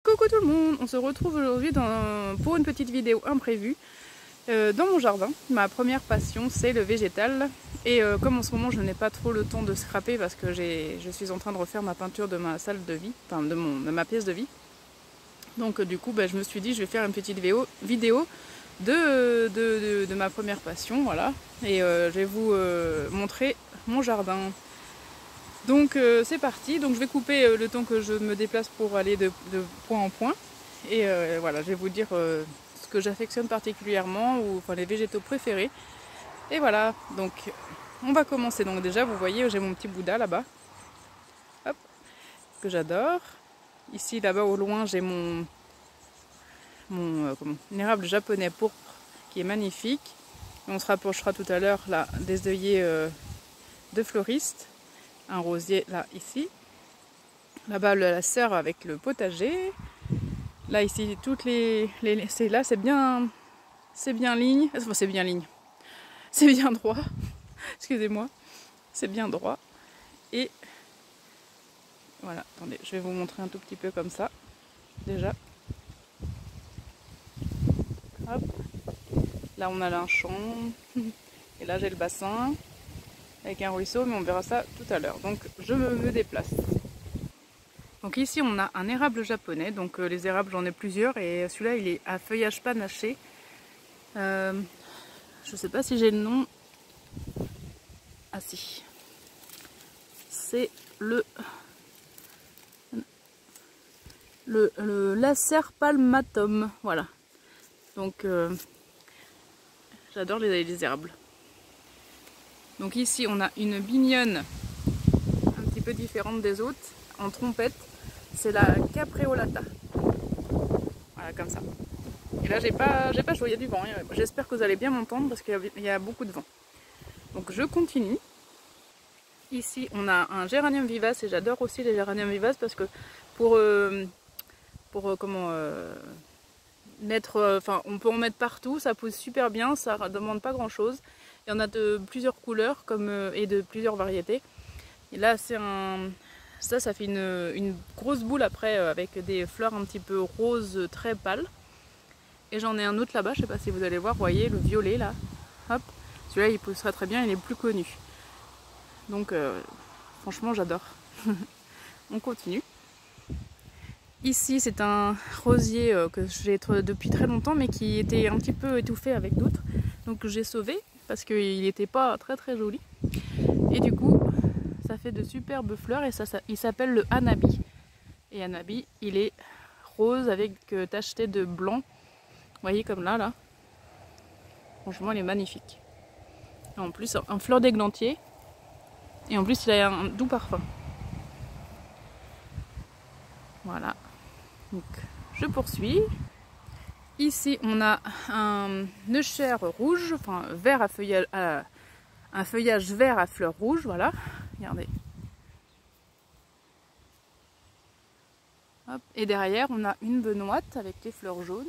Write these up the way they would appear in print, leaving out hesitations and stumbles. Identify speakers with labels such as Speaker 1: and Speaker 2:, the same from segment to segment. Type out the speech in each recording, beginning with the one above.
Speaker 1: Coucou tout le monde, on se retrouve aujourd'hui pour une petite vidéo imprévue dans mon jardin. Ma première passion c'est le végétal et comme en ce moment je n'ai pas trop le temps de scraper parce que je suis en train de refaire ma peinture de ma salle de vie, enfin de ma pièce de vie. Donc du coup je me suis dit je vais faire une petite vidéo de ma première passion, voilà. Et je vais vous montrer mon jardin. Donc c'est parti, donc je vais couper le temps que je me déplace pour aller de point en point. Et voilà, je vais vous dire ce que j'affectionne particulièrement, ou enfin les végétaux préférés. Et voilà, donc on va commencer. Donc déjà vous voyez j'ai mon petit Bouddha là-bas, hop, que j'adore. Ici là-bas au loin j'ai mon érable japonais pourpre qui est magnifique. Et on se rapprochera tout à l'heure là des œillets de fleuristes. Un rosier là ici, là-bas la serre avec le potager, là ici toutes là c'est bien ligne, enfin, c'est bien droit, excusez-moi, c'est bien droit. Et voilà, attendez, je vais vous montrer un tout petit peu comme ça déjà. Hop, là on a un champ et là j'ai le bassin avec un ruisseau, mais on verra ça tout à l'heure. Donc je me déplace. Donc ici on a un érable japonais, donc les érables j'en ai plusieurs et celui-là il est à feuillage panaché. Je sais pas si j'ai le nom. Ah si. C'est le Lacer palmatum, voilà. Donc j'adore les érables. Donc ici on a une bignonne un petit peu différente des autres, en trompette. C'est la capreolata. Voilà, comme ça. Et là j'ai pas chaud, il y a du vent. J'espère que vous allez bien m'entendre parce qu'il y a beaucoup de vent. Donc je continue. Ici on a un géranium vivace et j'adore aussi les géraniums vivaces parce que on peut en mettre partout, ça pousse super bien, ça ne demande pas grand chose. Il y en a de plusieurs couleurs et de plusieurs variétés. Et là ça fait une grosse boule après avec des fleurs un petit peu roses très pâles. Et j'en ai un autre là-bas, je ne sais pas si vous allez voir, vous voyez le violet là. Hop, celui-là il poussera très bien, il est plus connu. Donc franchement j'adore. On continue. Ici c'est un rosier que j'ai depuis très longtemps mais qui était un petit peu étouffé avec d'autres. Donc j'ai sauvé parce qu'il n'était pas très très joli. Et du coup ça fait de superbes fleurs et il s'appelle le hanabi. Et hanabi il est rose avec tacheté de blanc. Vous voyez comme là. Franchement il est magnifique. Et en plus un fleur d'églantier. Et en plus il a un doux parfum. Voilà. Donc je poursuis. Ici on a un neucher rouge, enfin vert un feuillage vert à fleurs rouges, voilà. Regardez. Hop. Et derrière on a une benoîte avec les fleurs jaunes.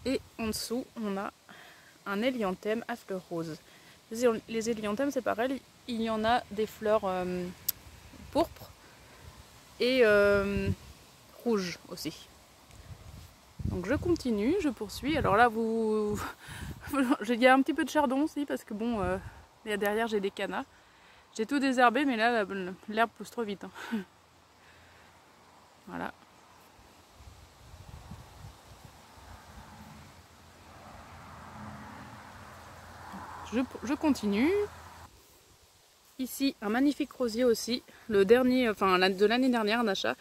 Speaker 1: Et en dessous on a un hélianthème à fleurs roses. Les hélianthèmes c'est pareil, il y en a des fleurs pourpres et rouges aussi. Donc je continue, je poursuis. Alors là il y a un petit peu de chardon aussi parce que bon, derrière j'ai des cannas. J'ai tout désherbé mais là l'herbe pousse trop vite. Hein. Voilà. Je continue. Ici un magnifique rosier aussi, le dernier, enfin de l'année dernière, un achat.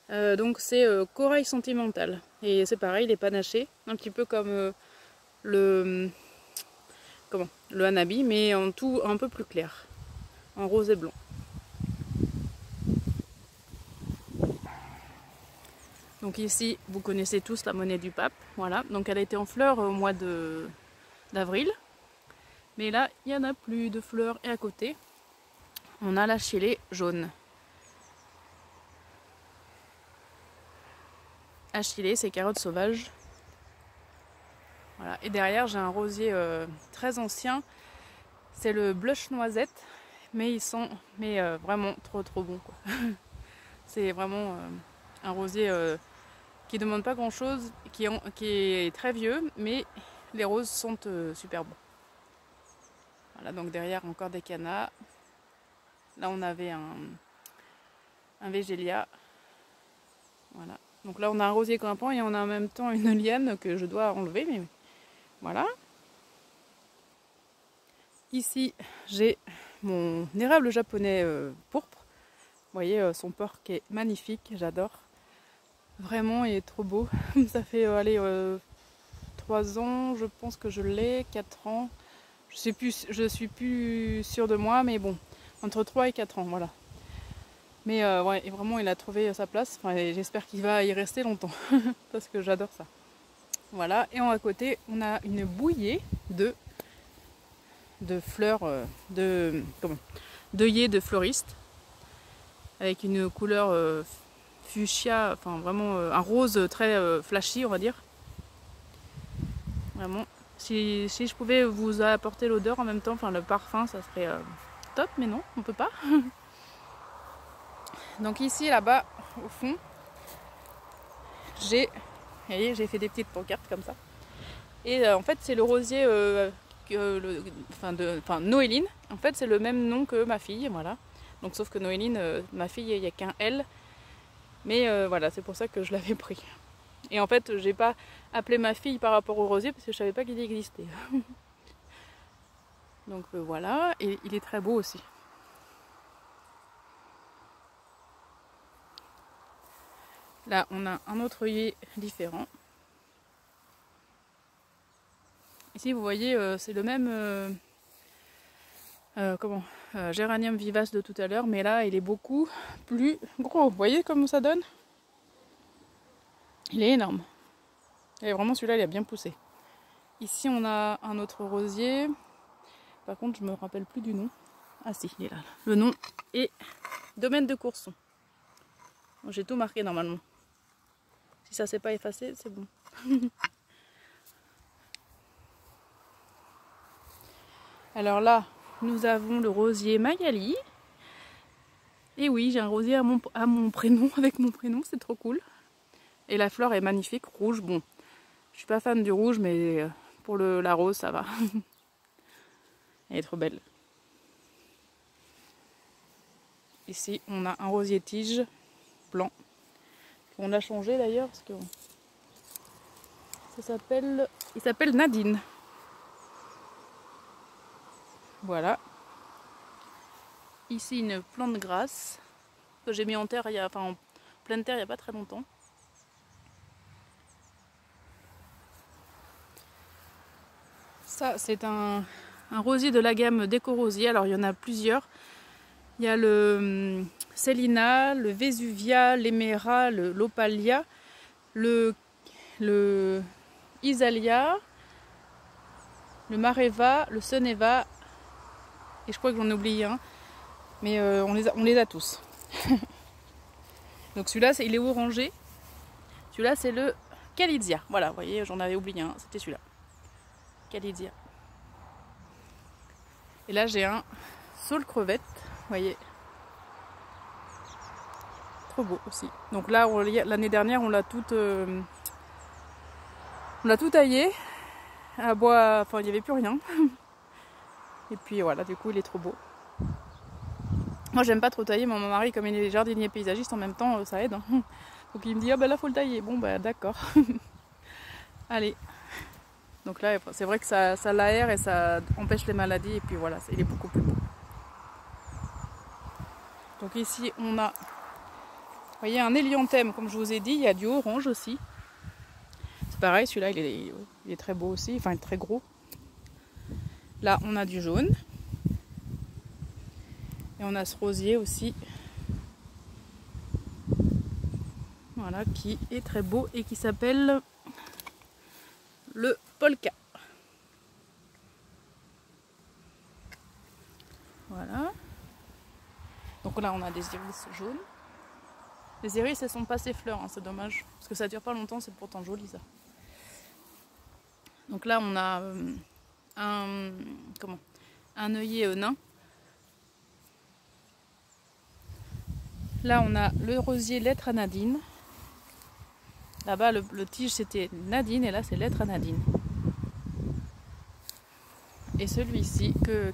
Speaker 1: Donc c'est corail sentimental. Et c'est pareil, il est panaché, un petit peu comme le hanabi, mais en tout un peu plus clair, en rose et blanc. Donc ici, vous connaissez tous la monnaie du pape, voilà. Donc elle a été en fleurs au mois d'avril. Mais là, il n'y en a plus de fleurs. Et à côté, on a la chélée jaune. Achillée, c'est carottes sauvages. Voilà. Et derrière, j'ai un rosier très ancien. C'est le blush noisette. Mais ils sont vraiment trop bons, quoi. C'est vraiment un rosier qui ne demande pas grand chose, qui est très vieux, mais les roses sont super beaux. Voilà, donc derrière encore des cannas. Là on avait un végélia. Voilà. Donc là on a un rosier grimpant et on a en même temps une liane que je dois enlever, mais voilà. Ici j'ai mon érable japonais pourpre. Vous voyez son porc est magnifique, j'adore. Vraiment il est trop beau. Ça fait 3 ans je pense que je l'ai, 4 ans. Je suis plus sûre de moi, mais bon, entre 3 et 4 ans, voilà. Mais ouais, et vraiment il a trouvé sa place, enfin, j'espère qu'il va y rester longtemps, parce que j'adore ça. Voilà, et à côté on a une bouillée de fleurs, d'œillets de fleuristes, avec une couleur fuchsia, enfin vraiment un rose très flashy on va dire. Vraiment, si je pouvais vous apporter l'odeur en même temps, enfin le parfum, ça serait top, mais non, on peut pas. Donc ici, là-bas, au fond, j'ai fait des petites pancartes comme ça. Et en fait, c'est le rosier, Noéline. En fait, c'est le même nom que ma fille, voilà. Donc sauf que Noéline, ma fille, il n'y a qu'un L. Mais voilà, c'est pour ça que je l'avais pris. Et en fait, j'ai pas appelé ma fille par rapport au rosier parce que je savais pas qu'il existait. Donc voilà, et il est très beau aussi. Là, on a un autre œillet différent. Ici, vous voyez, c'est le même géranium vivace de tout à l'heure, mais là, il est beaucoup plus gros. Vous voyez comment ça donne? Il est énorme. Et vraiment, celui-là, il a bien poussé. Ici, on a un autre rosier. Par contre, je me rappelle plus du nom. Ah si, il est là. Le nom est Domaine de Courson. J'ai tout marqué normalement. Si ça s'est pas effacé, c'est bon. Alors là, nous avons le rosier Magali. Et oui, j'ai un rosier à mon prénom, avec mon prénom, c'est trop cool. Et la fleur est magnifique, rouge. Bon, je suis pas fan du rouge, mais pour la rose, ça va. Elle est trop belle. Ici, on a un rosier tige blanc. On a changé d'ailleurs, parce que il s'appelle Nadine. Voilà. Ici, une plante grasse que j'ai mis en terre, en pleine terre, il n'y a pas très longtemps. Ça, c'est un rosier de la gamme Déco-Rosier. Alors, il y en a plusieurs. Il y a le Célina, le Vesuvia, l'Emera, l'Opalia, le Isalia, le Mareva, le Soneva, et je crois que j'en ai oublié un, mais on les a tous. Donc celui-là, il est orangé. Celui-là, c'est le Calidia. Voilà, vous voyez, j'en avais oublié un, c'était celui-là. Calidia. Et là, j'ai un saule crevette, vous voyez. Trop beau aussi. Donc là, l'année dernière, on l'a tout taillé. À bois, enfin, il n'y avait plus rien. Et puis voilà, du coup, il est trop beau. Moi, j'aime pas trop tailler, mais mon mari, comme il est jardinier paysagiste, en même temps, ça aide. Hein. Donc il me dit, ah ben là, faut le tailler. Bon, bah d'accord. Allez. Donc là, c'est vrai que ça l'aère et ça empêche les maladies. Et puis voilà, il est beaucoup plus beau. Donc ici, on a, vous voyez, un hélianthème, comme je vous ai dit. Il y a du orange aussi. C'est pareil, celui-là, il est très beau aussi. Enfin, il est très gros. Là, on a du jaune. Et on a ce rosier aussi. Voilà, qui est très beau et qui s'appelle le Polka. Voilà. Donc là, on a des iris jaunes. Les iris, elles sont pas ses fleurs, hein, c'est dommage. Parce que ça dure pas longtemps, c'est pourtant joli ça. Donc là, on a un œillet nain. Là, on a le rosier lettre à Nadine. Là-bas, le tige c'était Nadine et là c'est lettre à Nadine. Et celui-ci que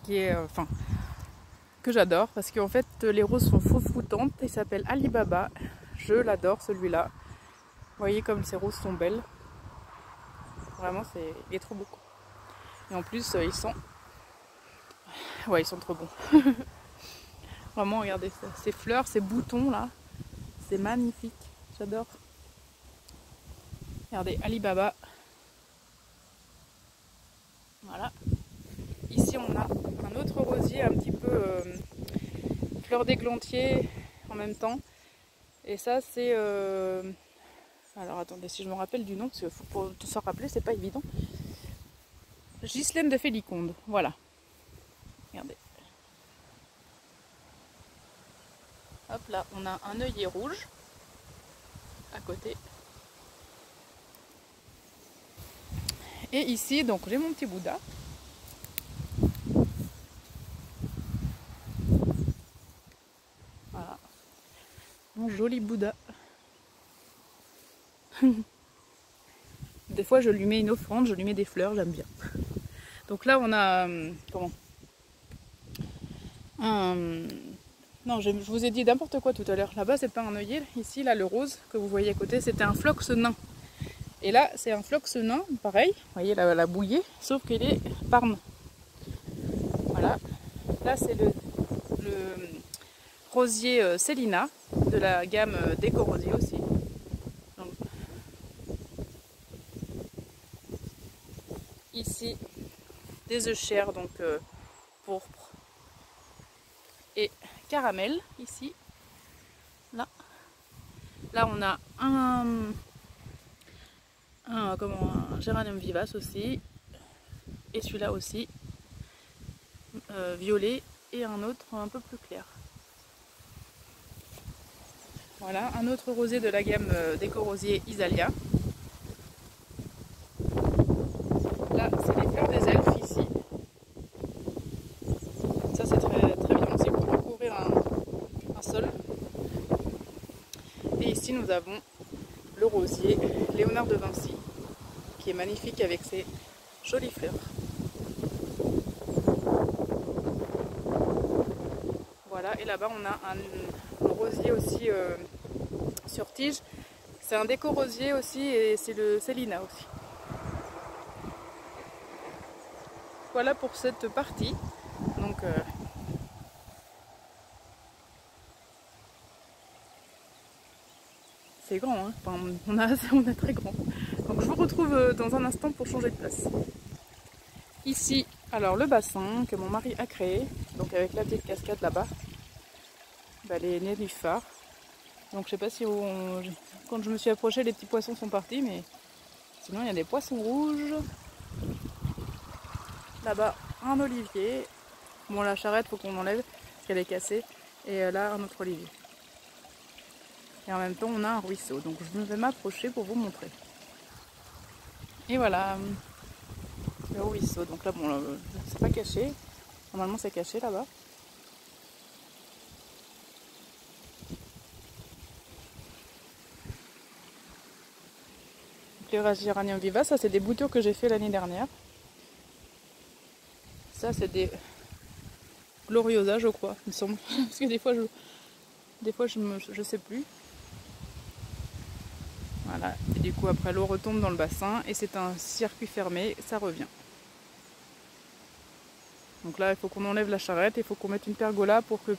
Speaker 1: j'adore parce qu'en fait les roses sont froufroutantes. Il s'appelle Alibaba. Je l'adore celui-là. Vous voyez comme ces roses sont belles. Vraiment, il est trop beau. Et en plus, ils sont trop bons. Vraiment, regardez ça. Ces fleurs, ces boutons là, c'est magnifique. J'adore. Regardez, Alibaba. Voilà. Ici, on a un autre rosier un petit peu fleur d'églantier en même temps. Et ça, c'est... Alors, attendez, si je me rappelle du nom, parce que pour tout s'en rappeler, c'est pas évident. Ghislaine de Féliconde, voilà. Regardez. Hop là, on a un œillet rouge à côté. Et ici, donc j'ai mon petit Bouddha. Voilà. Mon joli Bouddha. Des fois, je lui mets une offrande, je lui mets des fleurs, j'aime bien. Donc là, on a... Non, je vous ai dit n'importe quoi tout à l'heure. Là-bas, c'est pas un œillet. Ici, là, le rose que vous voyez à côté, c'était un phlox nain. Et là, c'est un phlox nain, pareil. Vous voyez la bouillée, sauf qu'il est parme. Voilà. Là, c'est le rosier Célina, de la gamme Déco-Rosier aussi. Donc, ici, des œufs chers, donc pourpre et caramel, ici. Là, on a un géranium vivace aussi, et celui-là aussi, violet, et un autre un peu plus clair. Voilà, un autre rosier de la gamme Déco-Rosier Isalia. Là, c'est les fleurs des elfes ici. Ça, c'est très, très bien aussi pour recouvrir un sol. Et ici, nous avons le rosier Léonard de Vinci, qui est magnifique avec ses jolies fleurs. Voilà, et là-bas, on a un rosier aussi sur tige. C'est un déco-rosier aussi et c'est le Célina aussi. Voilà pour cette partie. Donc, c'est grand, hein. Enfin, on a très grand. Donc je vous retrouve dans un instant pour changer de place. Ici, alors le bassin que mon mari a créé, donc avec la petite cascade là-bas, les nénuphars. Donc je sais pas si quand je me suis approchée, les petits poissons sont partis, mais sinon il y a des poissons rouges. Là-bas, un olivier. Bon, la charrette, faut qu'on enlève parce qu'elle est cassée. Et là, un autre olivier. Et en même temps, on a un ruisseau. Donc je vais m'approcher pour vous montrer. Et voilà, le ruisseau. Donc là, bon, c'est pas caché. Normalement, c'est caché là-bas. Les géraniums vivaces, ça c'est des boutures que j'ai fait l'année dernière. Ça c'est des gloriosa, je crois, il me semble. Parce que des fois je sais plus. Voilà, et du coup après l'eau retombe dans le bassin et c'est un circuit fermé, ça revient. Donc là il faut qu'on enlève la charrette, il faut qu'on mette une pergola pour que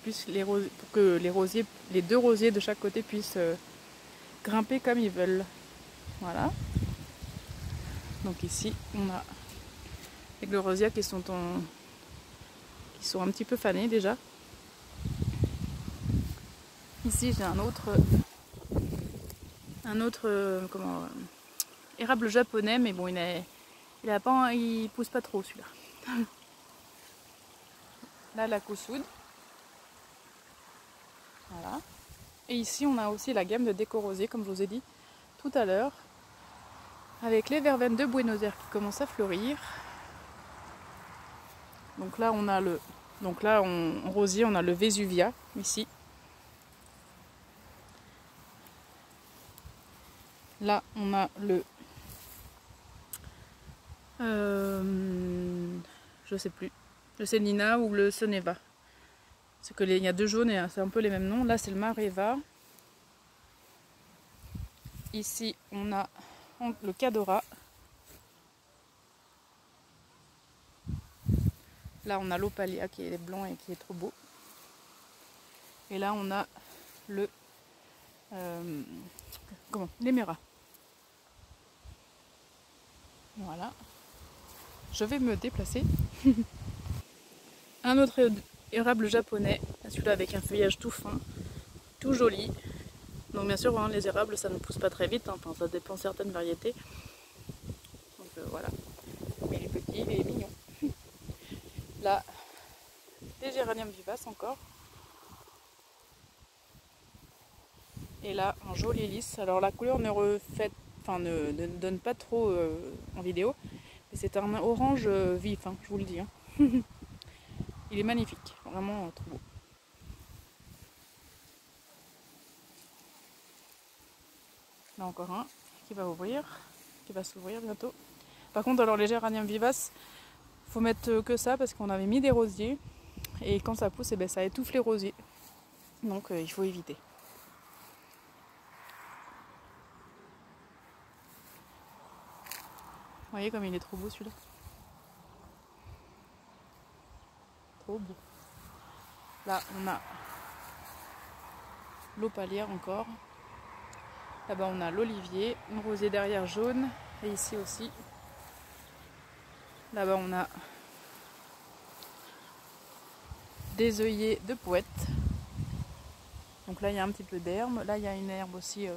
Speaker 1: les deux rosiers de chaque côté puissent grimper comme ils veulent. Voilà. Donc ici on a les glorosias qui sont un petit peu fanés déjà. Ici j'ai un autre érable japonais, mais bon il pousse pas trop celui-là. Là la coussoude. Voilà. Et ici on a aussi la gamme de déco-rosier comme je vous ai dit tout à l'heure, avec les verveines de Buenos Aires qui commencent à fleurir. Donc là on a en rosier on a le Vésuvia ici. Là, on a le... je sais plus. Le Selina ou le Soneva. C'est que il y a deux jaunes et c'est un peu les mêmes noms. Là, c'est le Mareva. Ici, on a le Cadora. Là, on a l'Opalia qui est blanc et qui est trop beau. Et là, on a le... l'Éméra. Voilà. Je vais me déplacer. Un autre érable japonais, celui-là avec un feuillage tout fin, tout joli. Donc bien sûr, hein, les érables, ça ne pousse pas très vite, hein. Enfin, ça dépend de certaines variétés. Donc voilà. Mais il est petit, il est mignon. Là, des géraniums vivaces encore. Et là, un joli lys. Alors la couleur ne donne pas trop en vidéo. Mais c'est un orange vif, hein, je vous le dis. Hein. Il est magnifique, vraiment trop beau. Là encore un qui va ouvrir, qui va s'ouvrir bientôt. Par contre, alors les géraniums vivaces, faut mettre que ça parce qu'on avait mis des rosiers. Et quand ça pousse, eh ben, ça étouffe les rosiers. Donc il faut éviter. Vous voyez comme il est trop beau celui-là. Trop beau. Là, on a l'opalière encore. Là-bas, on a l'olivier, une rosée derrière jaune. Et ici aussi. Là-bas, on a des œillets de poète. Donc là, il y a un petit peu d'herbe. Là, il y a une herbe aussi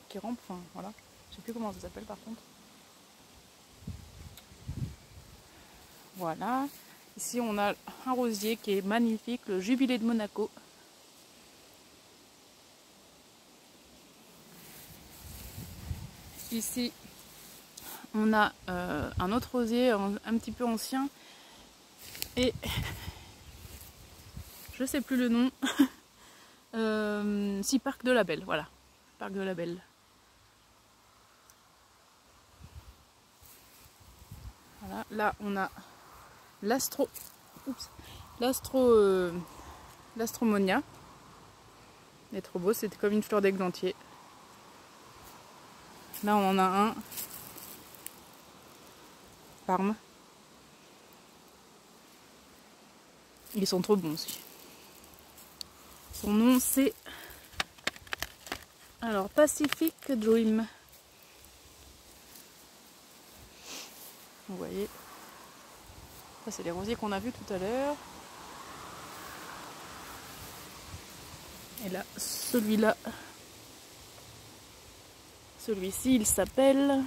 Speaker 1: qui rampe. Enfin, voilà. Je sais plus comment ça s'appelle par contre. Voilà. Ici, on a un rosier qui est magnifique, le Jubilé de Monaco. Ici, on a un autre rosier un petit peu ancien. Et je sais plus le nom. Si, Parc de la Belle, voilà. Parc de la Belle. Voilà. Là, on a l'Astromonia. Il est trop beau, c'est comme une fleur d'églantier. Là, on en a un. Parme. Ils sont trop bons aussi. Son nom, c'est... Alors, Pacific Dream. Vous voyez. Ça, c'est les rosiers qu'on a vus tout à l'heure. Et là, celui-là. Celui-ci, il s'appelle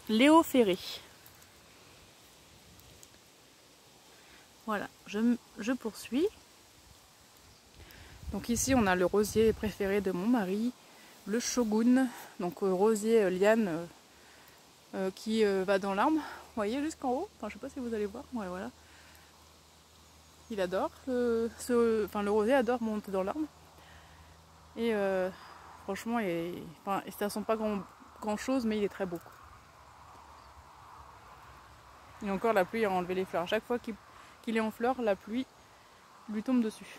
Speaker 1: Léo Ferré. Voilà, je poursuis. Donc ici, on a le rosier préféré de mon mari, le Shogun, donc rosier liane qui va dans l'arbre. Vous voyez jusqu'en haut. Enfin, je sais pas si vous allez voir. Ouais, voilà. Il adore. Le rosier adore monter dans l'arbre. Et franchement, ça sent pas grand chose, mais il est très beau. Et encore, la pluie a enlevé les fleurs. Chaque fois qu'il est en fleurs, la pluie lui tombe dessus.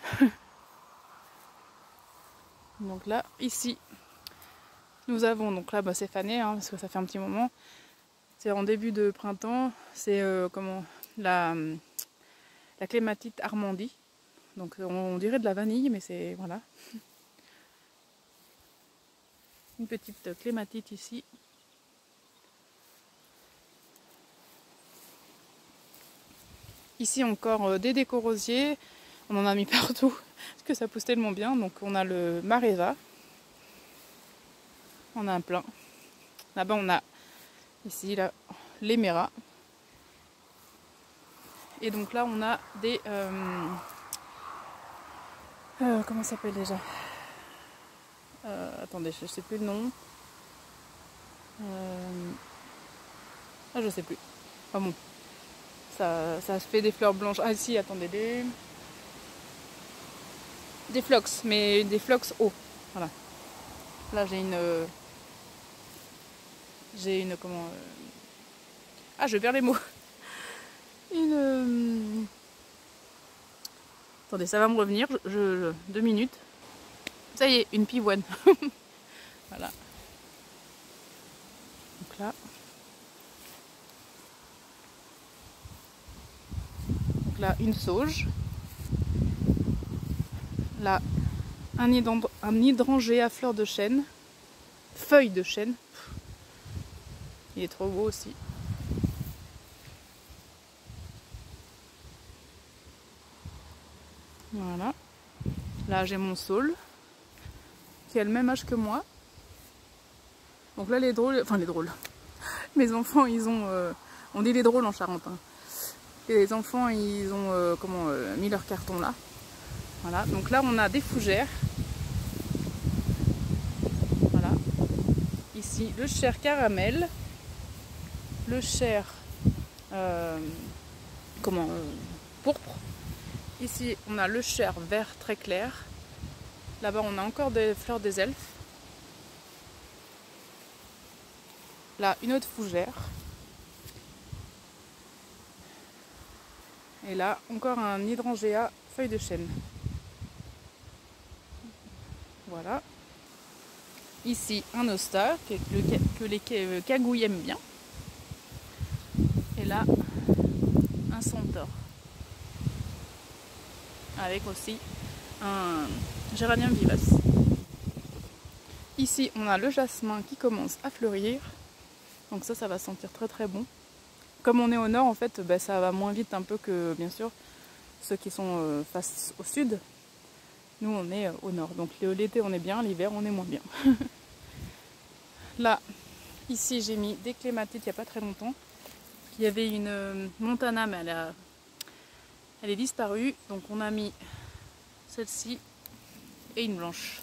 Speaker 1: Donc là, ici, nous avons, donc là, c'est fané, hein, parce que ça fait un petit moment. C'est en début de printemps. C'est la clématite Armandie. Donc on dirait de la vanille, mais c'est, voilà. Une petite clématite ici. Ici encore des déco-rosiers. On en a mis partout parce que ça pousse tellement bien. Donc on a le Mareva. On a un plein. Là-bas on a ici l'Éméra. Et donc là on a des... comment ça s'appelle déjà attendez, je sais plus le nom. Je sais plus. Enfin bon. Ça se fait des fleurs blanches. Ah si, attendez, des phlox, mais des phlox hauts. Voilà. Là j'ai une comment ah, je perds les mots. Attendez, ça va me revenir. 2 minutes. Ça y est, une pivoine. Voilà. Donc là. Donc là, une sauge. Là, un hydrangea à fleurs de chêne. Feuilles de chêne. Il est trop beau aussi. Voilà. Là, j'ai mon saule, qui a le même âge que moi. Donc là, les drôles, enfin les drôles. Mes enfants, ils ont, on dit les drôles en Charente. Hein. Et les enfants, ils ont mis leur carton là. Voilà. Donc là, on a des fougères. Voilà. Ici, le chair caramel, le chair pourpre. Ici, on a le chair vert très clair. Là-bas, on a encore des fleurs des elfes. Là, une autre fougère. Et là, encore un hydrangea feuille de chêne. Voilà. Ici, un hosta que les cagouilles aiment bien. Et là, un centaure. Avec aussi un géranium vivace. Ici, on a le jasmin qui commence à fleurir. Donc ça va sentir très très bon. Comme on est au nord, en fait, ça va moins vite un peu que, bien sûr, ceux qui sont face au sud. Nous, on est au nord. Donc l'été, on est bien, l'hiver, on est moins bien. Là, ici, j'ai mis des clématites il n'y a pas très longtemps. Il y avait une montana, mais elle est disparue. Donc on a mis celle-ci et une blanche.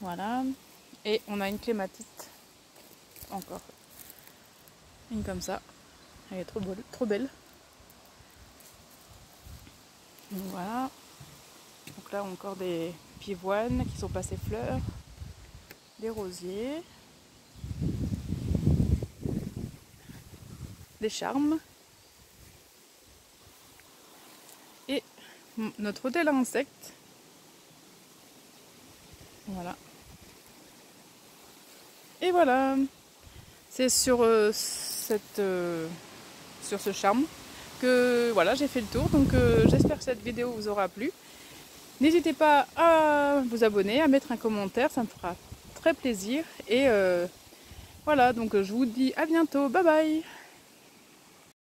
Speaker 1: Voilà. Et on a une clématite. Encore. Une comme ça. Elle est trop belle. Donc voilà. Donc là, encore des pivoines qui sont passées fleurs. Des rosiers. Des charmes. Et notre hôtel à insectes. Voilà. Et voilà. C'est sur ce charme que voilà, j'ai fait le tour. Donc j'espère que cette vidéo vous aura plu. N'hésitez pas à vous abonner, à mettre un commentaire, ça me fera très plaisir. Et voilà, donc je vous dis à bientôt. Bye bye.